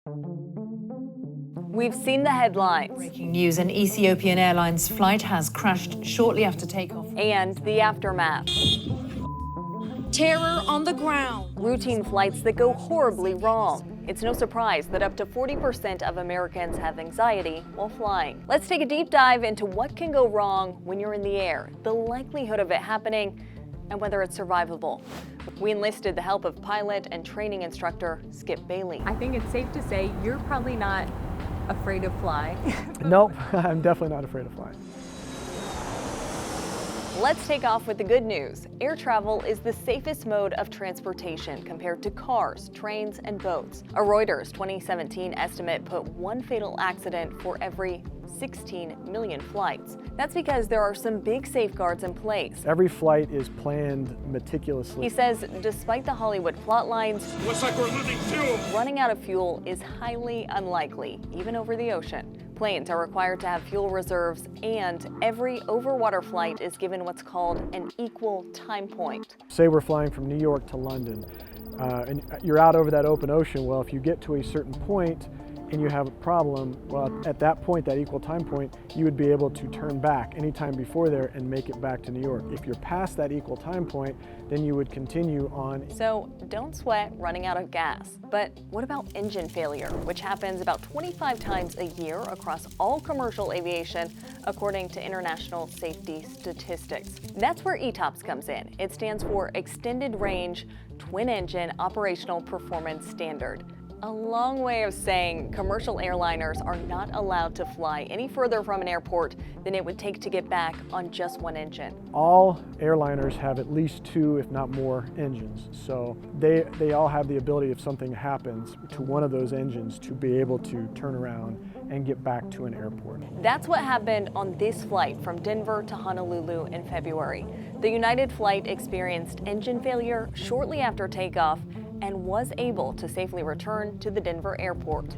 We've seen the headlines. Breaking news: an Ethiopian Airlines flight has crashed shortly after takeoff. And the aftermath. Terror on the ground. Routine flights that go horribly wrong. It's no surprise that up to 40% of Americans have anxiety while flying. Let's take a deep dive into what can go wrong when you're in the air, the likelihood of it happening, and whether it's survivable. We enlisted the help of pilot and training instructor Skip Bailey. I think it's safe to say you're probably not afraid of flying. Nope, I'm definitely not afraid of flying. Let's take off with the good news. Air travel is the safest mode of transportation compared to cars, trains, and boats. A Reuters 2017 estimate put one fatal accident for every 16 million flights. That's because there are some big safeguards in place. Every flight is planned meticulously. He says despite the Hollywood plot lines, looks like we're losing fuel. Running out of fuel is highly unlikely, even over the ocean. Planes are required to have fuel reserves, and every overwater flight is given what's called an equal time point. Say we're flying from New York to London, and you're out over that open ocean. Well, if you get to a certain point and you have a problem, well, at that point, that equal time point, you would be able to turn back anytime before there and make it back to New York. If you're past that equal time point, then you would continue on. So don't sweat running out of gas. But what about engine failure, which happens about 25 times a year across all commercial aviation, according to international safety statistics? That's where ETOPS comes in. It stands for Extended Range Twin Engine Operational Performance Standard. A long way of saying commercial airliners are not allowed to fly any further from an airport than it would take to get back on just one engine. All airliners have at least two, if not more, engines. So they all have the ability, if something happens to one of those engines, to be able to turn around and get back to an airport. That's what happened on this flight from Denver to Honolulu in February. The United flight experienced engine failure shortly after takeoff and was able to safely return to the Denver airport.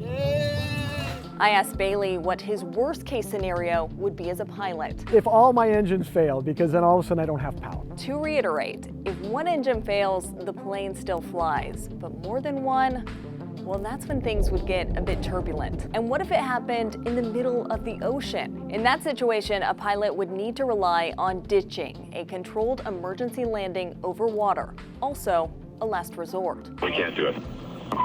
I asked Bailey what his worst case scenario would be as a pilot. If all my engines failed, because then all of a sudden I don't have power. To reiterate, if one engine fails, the plane still flies, but more than one, well, that's when things would get a bit turbulent. And what if it happened in the middle of the ocean? In that situation, a pilot would need to rely on ditching, a controlled emergency landing over water. Also, a last resort. We can't do it.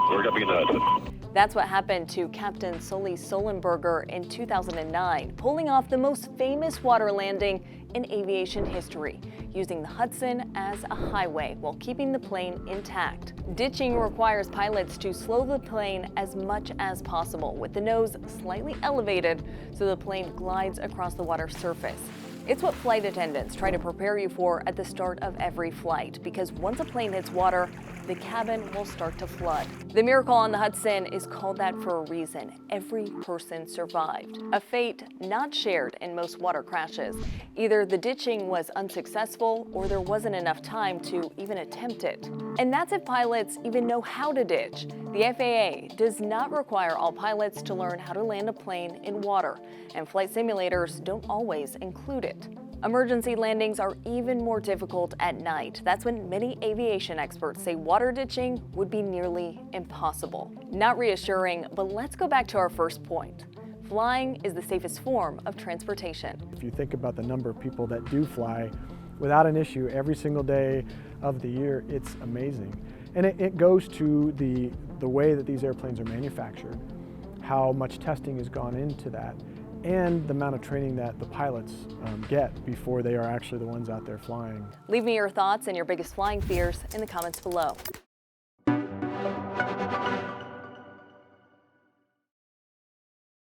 We're going to be nuts. That's what happened to Captain Sully Sullenberger in 2009, pulling off the most famous water landing in aviation history, using the Hudson as a highway while keeping the plane intact. Ditching requires pilots to slow the plane as much as possible, with the nose slightly elevated so the plane glides across the water surface. It's what flight attendants try to prepare you for at the start of every flight, because once a plane hits water, the cabin will start to flood. The miracle on the Hudson is called that for a reason. Every person survived, a fate not shared in most water crashes. Either the ditching was unsuccessful or there wasn't enough time to even attempt it. And that's if pilots even know how to ditch. The FAA does not require all pilots to learn how to land a plane in water, and flight simulators don't always include it. Emergency landings are even more difficult at night. That's when many aviation experts say water ditching would be nearly impossible. Not reassuring, but let's go back to our first point. Flying is the safest form of transportation. If you think about the number of people that do fly without an issue every single day of the year, it's amazing. And it goes to the way that these airplanes are manufactured, how much testing has gone into that, and the amount of training that the pilots get before they are actually the ones out there flying. Leave me your thoughts and your biggest flying fears in the comments below.